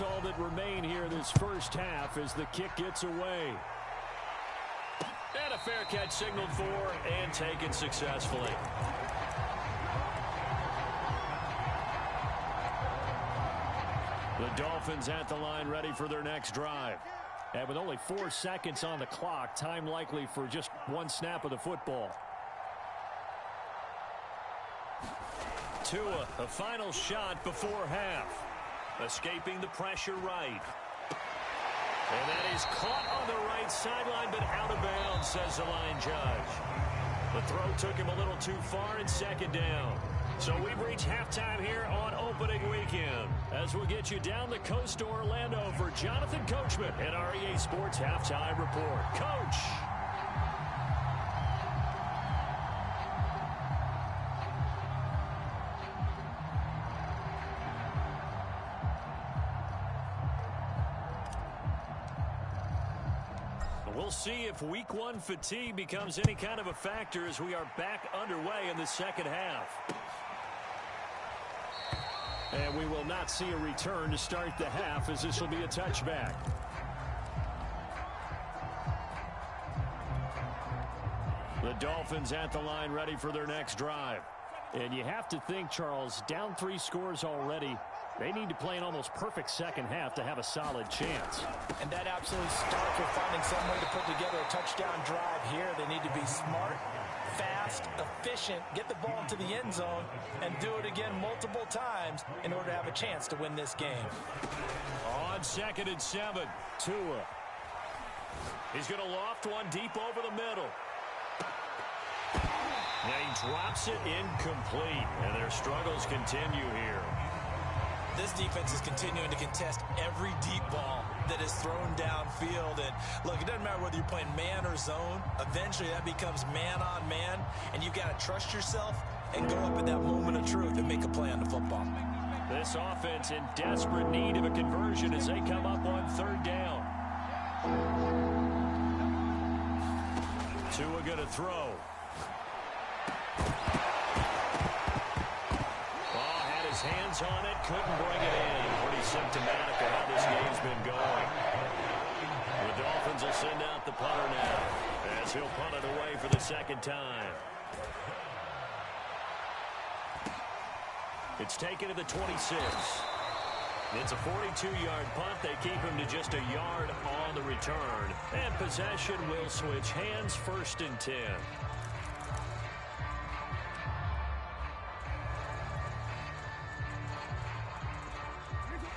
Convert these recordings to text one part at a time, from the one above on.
All that remain here this first half as the kick gets away. And a fair catch signaled for and taken successfully. The Dolphins at the line ready for their next drive. And with only 4 seconds on the clock, time likely for just one snap of the football. Tua, a final shot before half. Escaping the pressure right. And that is caught on the right sideline, but out of bounds, says the line judge. The throw took him a little too far in second down. So we've reached halftime here on opening weekend. As we'll get you down the coast to Orlando for Jonathan Coachman at our EA Sports Halftime Report. Coach! We'll see if week one fatigue becomes any kind of a factor as we are back underway in the second half. And we will not see a return to start the half as this will be a touchback. The Dolphins at the line ready for their next drive. And you have to think, Charles, down 3 scores already. They need to play an almost perfect second half to have a solid chance. And that absolutely starts with finding some way to put together a touchdown drive here. They need to be smart, fast, efficient, get the ball to the end zone, and do it again multiple times in order to have a chance to win this game. On 2nd and 7, Tua. He's going to loft one deep over the middle. And he drops it incomplete, and their struggles continue here. This defense is continuing to contest every deep ball that is thrown downfield. And look, it doesn't matter whether you're playing man or zone. Eventually, that becomes man on man. And you've got to trust yourself and go up at that moment of truth and make a play on the football. This offense in desperate need of a conversion as they come up on 3rd down. Tua going to throw. Hands on it, couldn't bring it in. Pretty symptomatic of how this game's been going. The Dolphins will send out the punter now as he'll punt it away for the 2nd time. It's taken to the 26. It's a 42-yard punt. They keep him to just a yard on the return. And possession will switch hands, 1st and 10.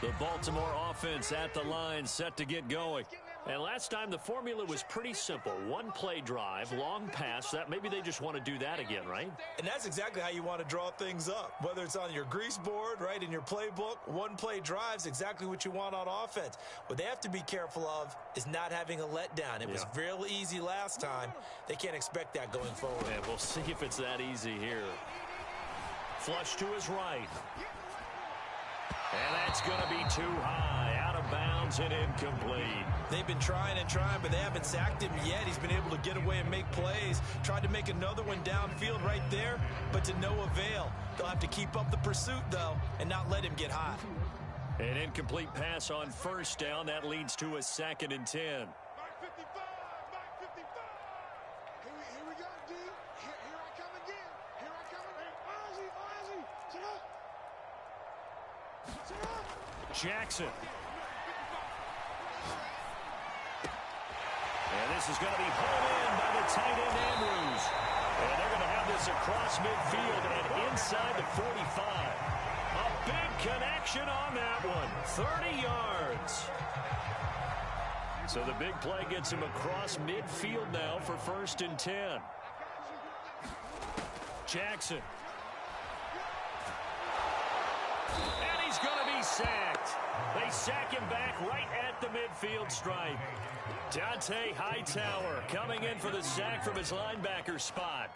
The Baltimore offense at the line set to get going. And last time the formula was pretty simple. 1 play drive, long pass. That maybe they just want to do that again, right? And that's exactly how you want to draw things up. Whether it's on your grease board, right, in your playbook, 1 play drive is exactly what you want on offense. What they have to be careful of is not having a letdown. It was real easy last time. They can't expect that going forward. And we'll see if it's that easy here. Flush to his right. And that's going to be too high, out of bounds and incomplete. They've been trying and trying, but they haven't sacked him yet. He's been able to get away and make plays. Tried to make another one downfield right there, but to no avail. They'll have to keep up the pursuit, though, and not let him get hot. An incomplete pass on 1st down. That leads to a 2nd and 10. Here we go, D. Here I come again. Here I come again. Ozzie, sit up. Sit up. Jackson. And this is going to be hauled in by the tight end Andrews. And they're going to have this across midfield and inside the 45. A big connection on that one. 30 yards. So the big play gets him across midfield now for 1st and 10. Jackson. And he's going to be sacked. They sack him back right at the midfield stripe. Dante Hightower coming in for the sack from his linebacker spot.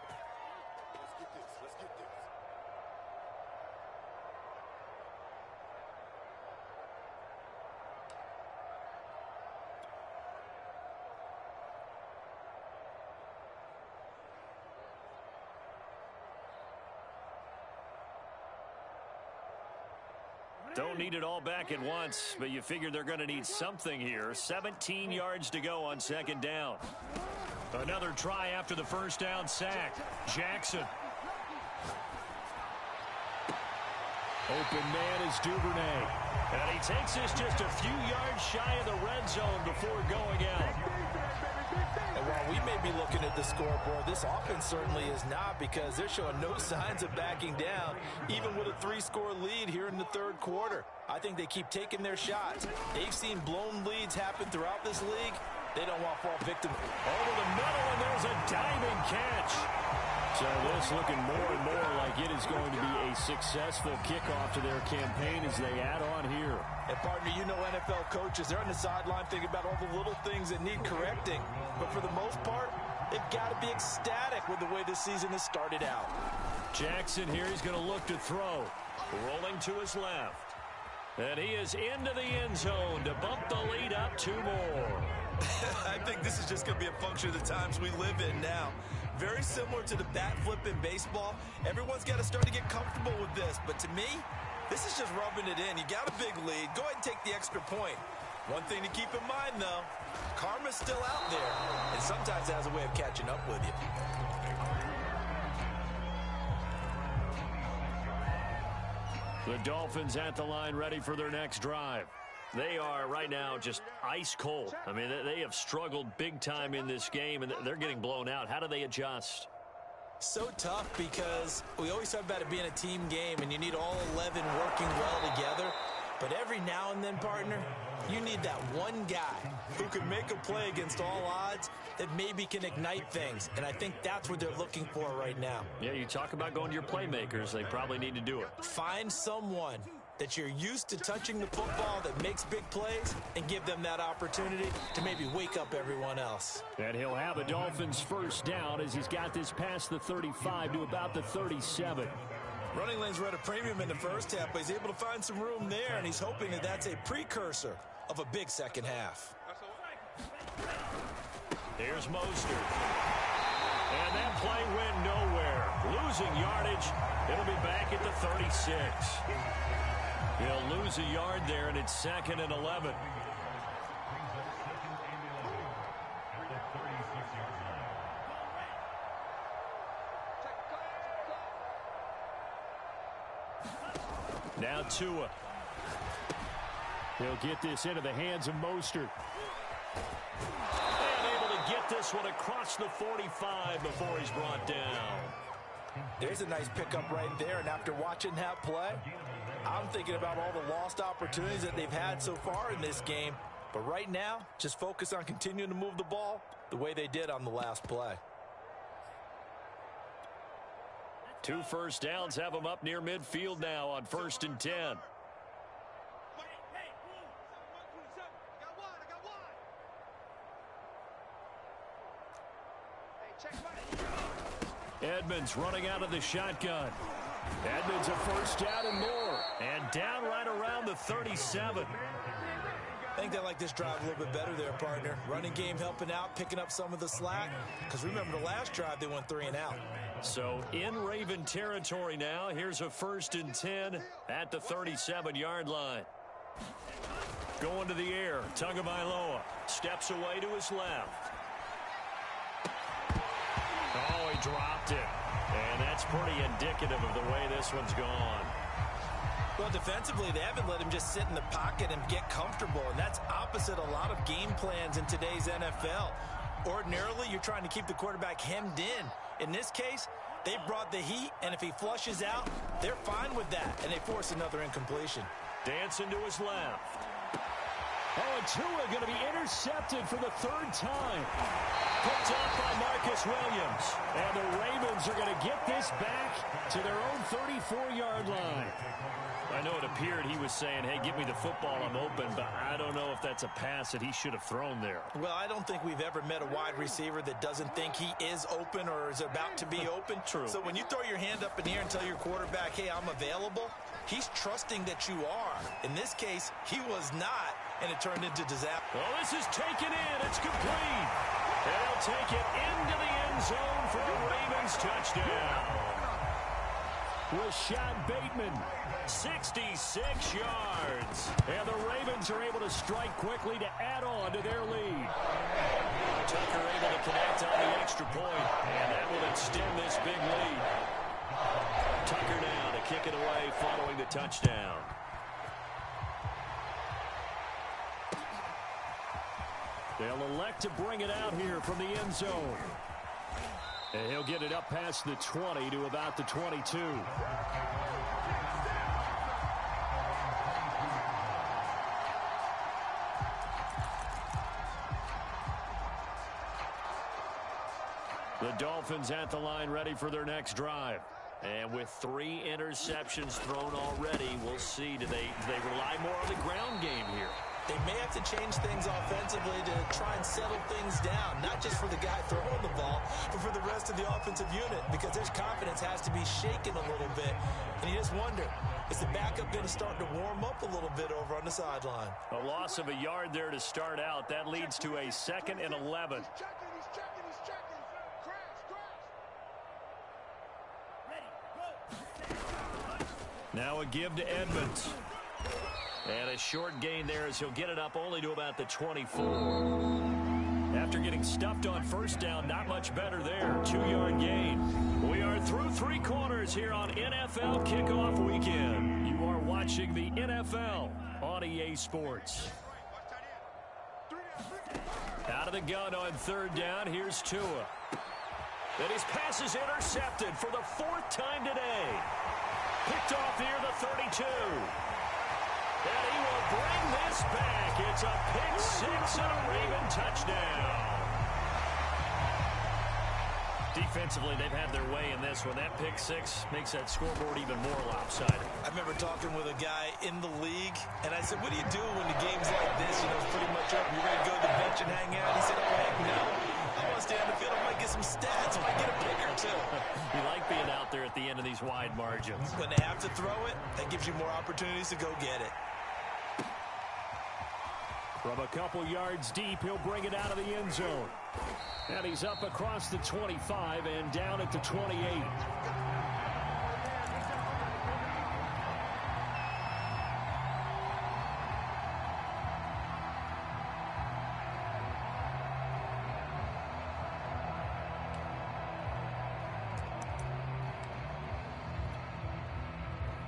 Don't need it all back at once, but you figure they're going to need something here. 17 yards to go on second down. Another try after the first down sack. Jackson. Open man is Duvernay. And he takes this just a few yards shy of the red zone before going out. And while we may be looking at the scoreboard, this offense certainly is not, because they're showing no signs of backing down, even with a 3-score lead here in the third quarter. I think they keep taking their shots. They've seen blown leads happen throughout this league. They don't want to fall victim. Over the middle, and there's a diving catch. So this looking more and more like it is going to be a successful kickoff to their campaign as they add on here. And, partner, you know NFL coaches, they're on the sideline thinking about all the little things that need correcting. But for the most part, they've got to be ecstatic with the way this season has started out. Jackson here, he's going to look to throw. Rolling to his left. And he is into the end zone to bump the lead up 2 more. I think this is just going to be a function of the times we live in now. Very similar to the bat flip in baseball. Everyone's got to start to get comfortable with this. But to me, this is just rubbing it in. You got a big lead. Go ahead and take the extra point. One thing to keep in mind, though, karma's still out there. And sometimes it has a way of catching up with you. The Dolphins at the line ready for their next drive. They are right now just ice cold. I mean, they have struggled big time in this game, and they're getting blown out. How do they adjust? So tough, because we always talk about it being a team game, and you need all 11 working well together. But every now and then, partner, you need that one guy who can make a play against all odds that maybe can ignite things. And I think that's what they're looking for right now. Yeah, you talk about going to your playmakers. They probably need to do it. Find someone that you're used to touching the football that makes big plays and give them that opportunity to maybe wake up everyone else. And he'll have a Dolphins first down as he's got this past the 35 to about the 37. Running lanes were at a premium in the first half, but he's able to find some room there, and he's hoping that that's a precursor of a big second half. Here's Mostert. And that play went nowhere. Losing yardage. It'll be back at the 36. He'll lose a yard there, and it's 2nd and 11. Now Tua. He'll get this into the hands of Mostert. And able to get this one across the 45 before he's brought down. There's a nice pickup right there, and after watching that play, I'm thinking about all the lost opportunities that they've had so far in this game. But right now, just focus on continuing to move the ball the way they did on the last play. 2 first downs have them up near midfield now on 1st and 10. Edmonds running out of the shotgun. Edmonds a first down and more. And down right around the 37. I think they like this drive a little bit better there, partner. Running game helping out, picking up some of the slack. Because remember, the last drive, they went 3 and out. So in Raven territory now. Here's a 1st and 10 at the 37-yard line. Going to the air. Tagovailoa steps away to his left. Oh, he dropped it. And that's pretty indicative of the way this one's gone. Well, defensively, they haven't let him just sit in the pocket and get comfortable, and that's opposite a lot of game plans in today's NFL. Ordinarily, you're trying to keep the quarterback hemmed in. In this case, they brought the heat, and if he flushes out, they're fine with that, and they force another incompletion. Dancing to his left. Oh, and Tua going to be intercepted for the 3rd time. Picked up by Marcus Williams. And the Ravens are going to get this back to their own 34-yard line. I know it appeared he was saying, hey, give me the football, I'm open, but I don't know if that's a pass that he should have thrown there. Well, I don't think we've ever met a wide receiver that doesn't think he is open or is about to be open. True. So when you throw your hand up in the air and tell your quarterback, hey, I'm available, he's trusting that you are. In this case, he was not, and it turned into disaster. Well, this is taken in. It's complete. And they'll take it into the end zone for a Ravens touchdown. Rashad Bateman, 66 yards. And the Ravens are able to strike quickly to add on to their lead. Tucker able to connect on the extra point, and that will extend this big lead. Tucker now to kick it away following the touchdown. They'll elect to bring it out here from the end zone. And he'll get it up past the 20 to about the 22. The Dolphins at the line ready for their next drive. And with 3 interceptions thrown already, we'll see. Do they rely more on the ground game here? They may have to change things offensively to try and settle things down, not just for the guy throwing the ball, but for the rest of the offensive unit, because their confidence has to be shaken a little bit. And you just wonder, is the backup going to start to warm up a little bit over on the sideline? A loss of a yard there to start out. That leads to a 2nd and 11. He's checking. Crash. Now a give to Edmonds. And a short gain there as he'll get it up only to about the 24. After getting stuffed on first down, not much better there. 2-yard gain. We are through 3 quarters here on NFL Kickoff Weekend. You are watching the NFL on EA Sports. Out of the gun on 3rd down, here's Tua. And his pass is intercepted for the 4th time today. Picked off near the 32. And he will bring this back. It's a pick 6 and a Raven touchdown. Defensively, they've had their way in this one. That pick 6 makes that scoreboard even more lopsided. I remember talking with a guy in the league, and I said, what do you do when the game's like this? You know, it's pretty much up. You're ready to go to the bench and hang out? He said, oh, heck no. I want to stay on the field. I might get some stats. I might get a pick or 2. You like being out there at the end of these wide margins. When they have to throw it, that gives you more opportunities to go get it. From a couple yards deep, he'll bring it out of the end zone. And he's up across the 25 and down at the 28.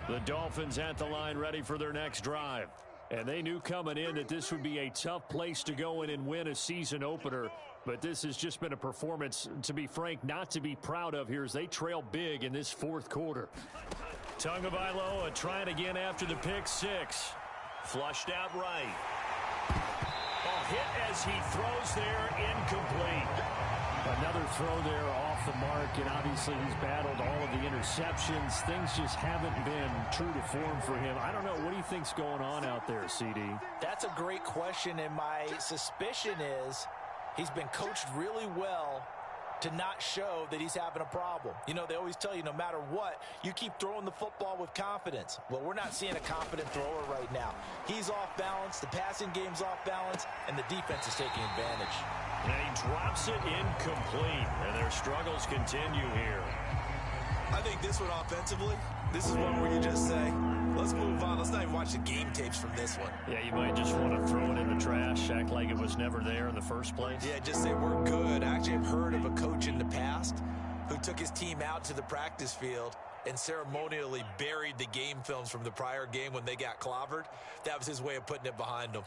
The Dolphins at the line ready for their next drive. And they knew coming in that this would be a tough place to go in and win a season opener. But this has just been a performance, to be frank, not to be proud of here as they trail big in this 4th quarter. Tagovailoa trying again after the pick 6. Flushed out right. A hit as he throws there, incomplete. Another throw there off the mark, and obviously he's battled all of the interceptions. Things just haven't been true to form for him. I don't know. What do you think's going on out there, CD? That's a great question, and my suspicion is he's been coached really well to not show that he's having a problem. You know, they always tell you no matter what, you keep throwing the football with confidence. Well, we're not seeing a confident thrower right now. He's off balance, the passing game's off balance, and the defense is taking advantage. And he drops it incomplete, and their struggles continue here. I think this one offensively, this is one where you just say, let's move on. Let's not even watch the game tapes from this one. Yeah, you might just want to throw it in the trash, act like it was never there in the first place. Yeah, just say we're good. I actually have heard of a coach in the past who took his team out to the practice field and ceremonially buried the game films from the prior game when they got clobbered. That was his way of putting it behind them.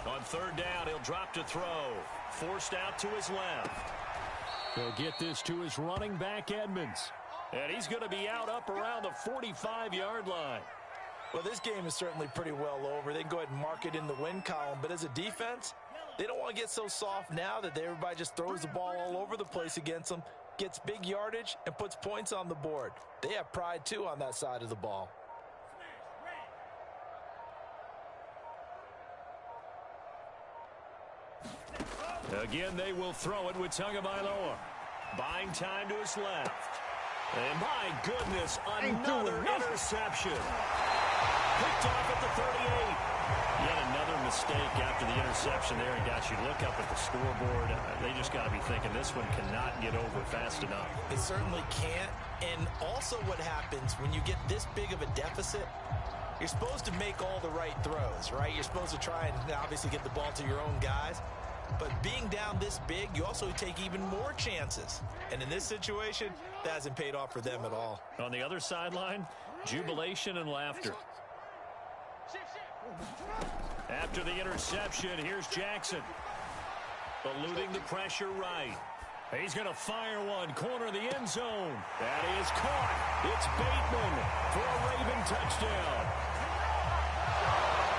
On 3rd down, he'll drop to throw. Forced out to his left. He'll get this to his running back, Edmonds. And he's going to be out up around the 45-yard line. Well, this game is certainly pretty well over. They can go ahead and mark it in the win column. But as a defense, they don't want to get so soft now that everybody just throws the ball all over the place against them, gets big yardage, and puts points on the board. They have pride, too, on that side of the ball. Again, they will throw it with Tagovailoa. Buying time to his left. And my goodness, another interception. Picked off at the 38. Yet another mistake after the interception there. And, gosh, you look up at the scoreboard. They just got to be thinking this one cannot get over fast enough. It certainly can't. And also what happens when you get this big of a deficit, you're supposed to make all the right throws, right? You're supposed to try and obviously get the ball to your own guys. But being down this big, you also take even more chances. And in this situation, that hasn't paid off for them at all. On the other sideline, jubilation and laughter. After the interception, here's Jackson. Eluding the pressure right. He's going to fire one, corner of the end zone. That is caught. It's Bateman for a Raven touchdown.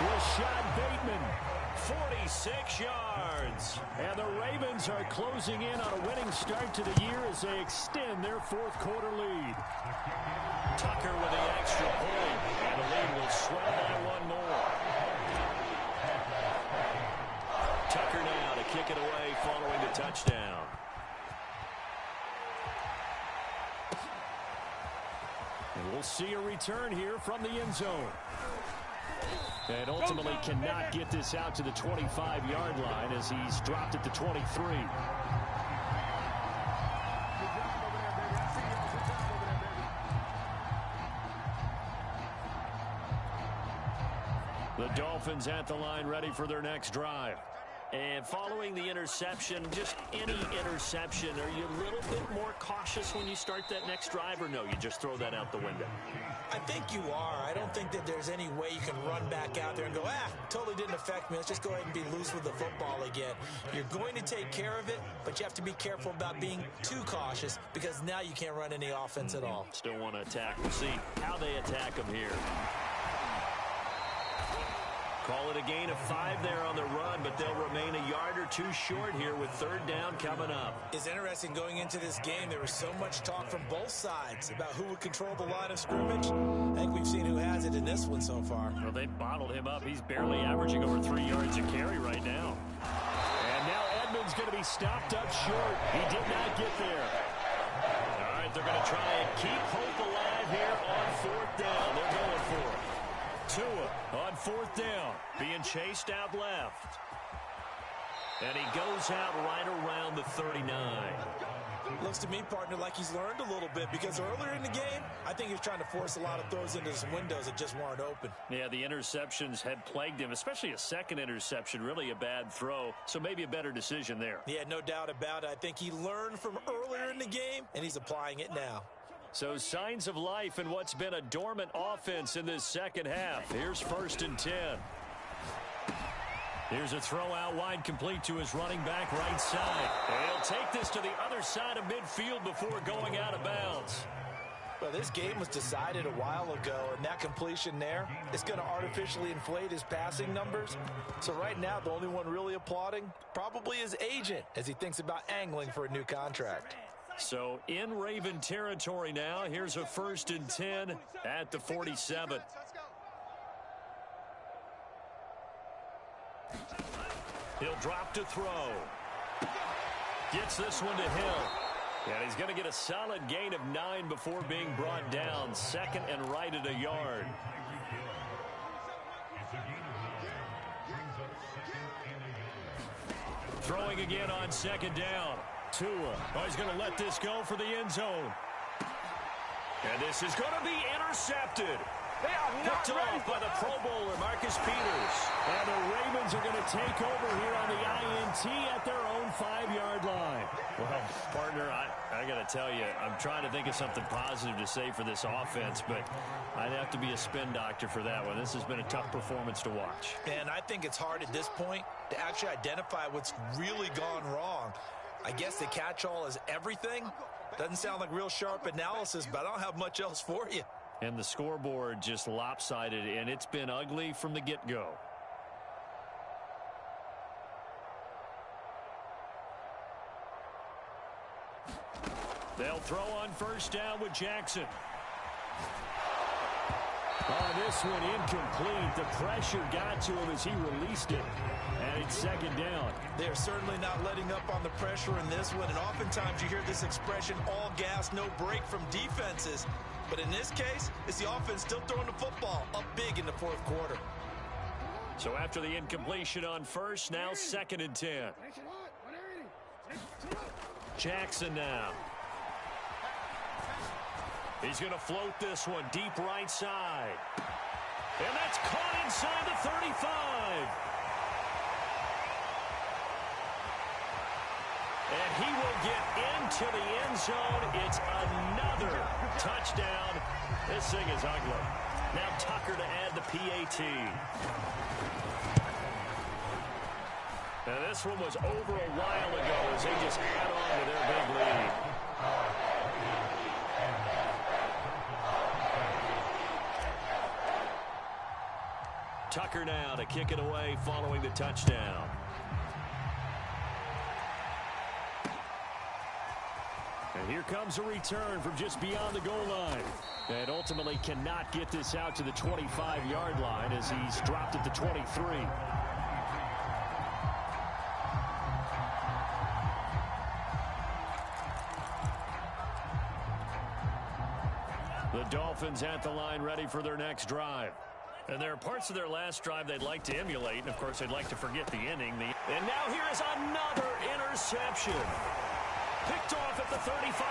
Rashad Bateman, 46 yards. And the Ravens are closing in on a winning start to the year as they extend their fourth quarter lead. Tucker with the extra point, and the lead will swell by one more. Tucker now to kick it away following the touchdown. And we'll see a return here from the end zone. And ultimately cannot get this out to the 25-yard line as he's dropped at the 23. The Dolphins at the line ready for their next drive. And following the interception, just any interception, are you a little bit more cautious when you start that next drive, or no, you just throw that out the window? I think you are. I don't think that there's any way you can run back out there and go, totally didn't affect me. Let's just go ahead and be loose with the football again. You're going to take care of it, but you have to be careful about being too cautious because now you can't run any offense at all. Still want to attack. We'll see how they attack them here. Call it a gain of 5 there on the run, but they'll remain a yard or two short here with third down coming up. It's interesting going into this game. There was so much talk from both sides about who would control the line of scrimmage. I think we've seen who has it in this one so far. Well, they bottled him up. He's barely averaging over 3 yards a carry right now. And now Edmonds going to be stopped up short. He did not get there. All right, they're going to try and keep hope alive here on fourth down. They're going for it. Tua on fourth down, being chased out left. And he goes out right around the 39. Looks to me, partner, like he's learned a little bit because earlier in the game, I think he was trying to force a lot of throws into some windows that just weren't open. Yeah, the interceptions had plagued him, especially a second interception, really a bad throw. So maybe a better decision there. Yeah, no doubt about it. I think he learned from earlier in the game, and he's applying it now. So signs of life in what's been a dormant offense in this second half. Here's 1st and 10. Here's a throw out wide, complete to his running back right side. And he'll take this to the other side of midfield before going out of bounds. Well, this game was decided a while ago, and that completion there is going to artificially inflate his passing numbers. So right now, the only one really applauding probably his agent as he thinks about angling for a new contract. So in Raven territory now. Here's a 1st and 10 at the 47. He'll drop to throw. Gets this one to Hill. And he's going to get a solid gain of 9 before being brought down. 2nd and right at a yard. Throwing again on 2nd down. Tua. Oh, he's going to let this go for the end zone. And this is going to be intercepted. Picked off by the Pro Bowler, Marcus Peters. And the Ravens are going to take over here on the INT at their own 5-yard line. Well, partner, I got to tell you, I'm trying to think of something positive to say for this offense, but I'd have to be a spin doctor for that one. This has been a tough performance to watch. And I think it's hard at this point to actually identify what's really gone wrong. I guess the catch-all is everything. Doesn't sound like real sharp analysis, but I don't have much else for you. And the scoreboard just lopsided, and it's been ugly from the get-go. They'll throw on 1st down with Jackson. Oh, this one incomplete. The pressure got to him as he released it. And it's 2nd down. They're certainly not letting up on the pressure in this one. And oftentimes you hear this expression, all gas, no break from defenses. But in this case, it's the offense still throwing the football up big in the 4th quarter. So after the incompletion on first, now 2nd and 10. Jackson now. He's going to float this one deep right side. And that's caught inside the 35. And he will get into the end zone. It's another touchdown. This thing is ugly. Now Tucker to add the PAT. Now this one was over a while ago as they just add on to their big lead. Tucker now to kick it away following the touchdown. And here comes a return from just beyond the goal line. And ultimately cannot get this out to the 25-yard line as he's dropped at the 23. The Dolphins at the line ready for their next drive. And there are parts of their last drive they'd like to emulate, and of course they'd like to forget the inning. And now here is another interception. Picked off at the 35.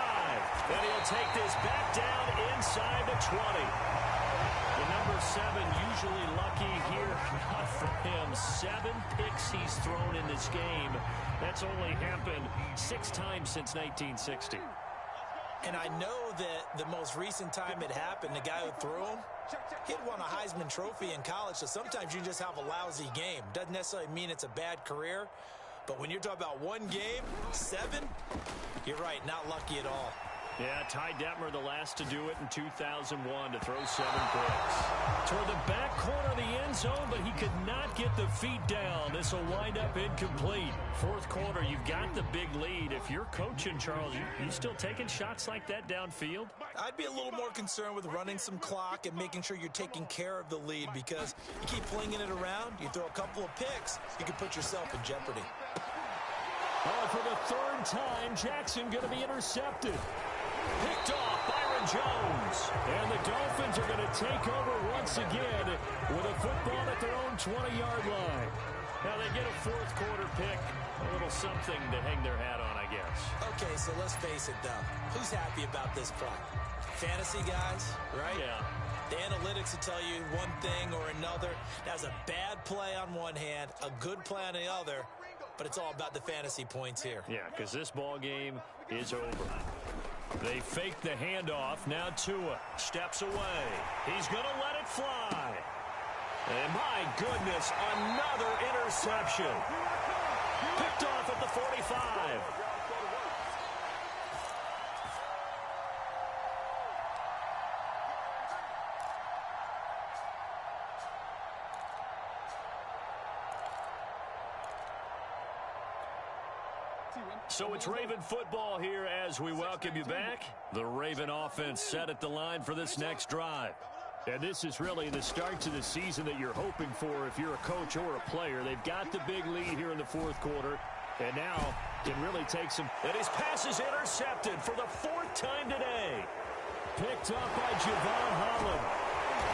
And he'll take this back down inside the 20. The number 7 usually lucky here. Not for him. 7 picks he's thrown in this game. That's only happened 6 times since 1960. And I know that the most recent time it happened, the guy who threw him, he'd won a Heisman Trophy in college, so sometimes you just have a lousy game. Doesn't necessarily mean it's a bad career, but when you're talking about one game, 7, you're right, not lucky at all. Yeah, Ty Detmer the last to do it in 2001 to throw 7 picks. Toward the back corner of the end zone, but he could not get the feet down. This will wind up incomplete. 4th quarter, you've got the big lead. If you're coaching, Charles, you still taking shots like that downfield? I'd be a little more concerned with running some clock and making sure you're taking care of the lead, because you keep flinging it around, you throw a couple of picks, you can put yourself in jeopardy. Oh, for the 3rd time, Jackson going to be intercepted. Picked off Byron Jones. And the Dolphins are going to take over once again with a football at their own 20-yard line. Now they get a 4th quarter pick. A little something to hang their hat on, I guess. Okay, so let's face it, though. Who's happy about this play? Fantasy guys, right? Yeah. The analytics will tell you one thing or another. That's a bad play on one hand, a good play on the other, but it's all about the fantasy points here. Yeah, because this ball game is over. They fake the handoff. Now Tua steps away. He's going to let it fly. And my goodness, another interception. Picked off at the 45. So it's Raven football here as we welcome you back. The Raven offense set at the line for this next drive. And this is really the start to the season that you're hoping for if you're a coach or a player. They've got the big lead here in the 4th quarter, and now can really take some. And his pass is intercepted for the 4th time today. Picked up by Javon Holland.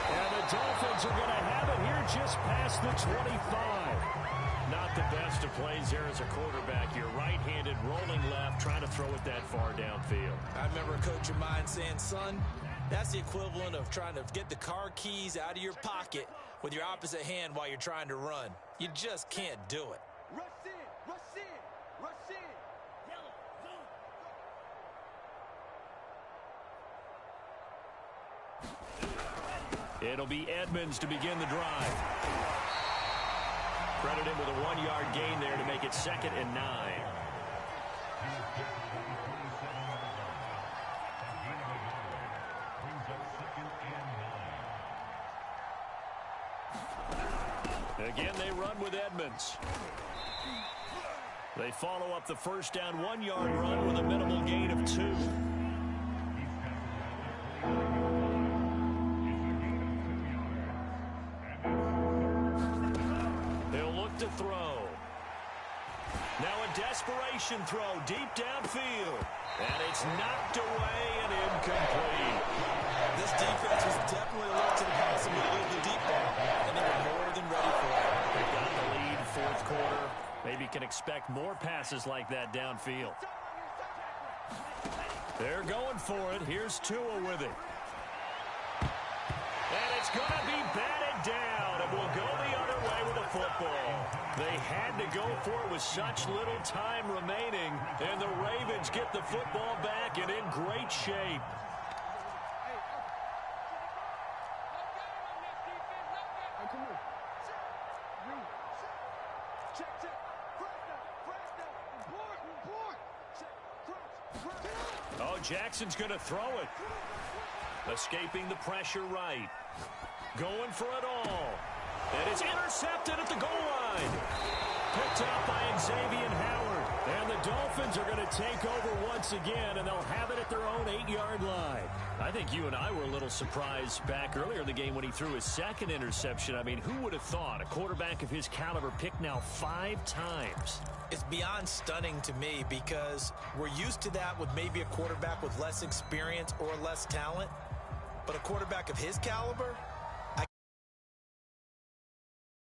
And the Dolphins are going to have it here just past the 25. Not the best of plays there as a quarterback. You're right-handed, rolling left, trying to throw it that far downfield. I remember a coach of mine saying, son, that's the equivalent of trying to get the car keys out of your pocket with your opposite hand while you're trying to run. You just can't do it. Rush in, rush in, rush in. It'll be Edmonds to begin the drive. Credit him with a 1-yard gain there to make it 2nd and 9. Again, they run with Edmonds. They follow up the first down 1-yard run with a minimal gain of 2. To throw. Now a desperation throw deep downfield. And it's knocked away and incomplete. This defense was definitely alert to the possibility of the deep ball, and they were more than ready for it. can expect more passes like that downfield. They're going for it. Here's Tua with it. And it's going to be batted down, and we'll go the other way with the football. They had to go for it with such little time remaining, and the Ravens get the football back and in great shape. Oh, Jackson's going to throw it. Escaping the pressure right. Going for it all. And it's intercepted at the goal line. Picked up by Xavier Howard. And the Dolphins are going to take over once again, and they'll have it at their own 8-yard line. I think you and I were a little surprised back earlier in the game when he threw his second interception. I mean, who would have thought a quarterback of his caliber picked now 5 times? It's beyond stunning to me because we're used to that with maybe a quarterback with less experience or less talent. But a quarterback of his caliber,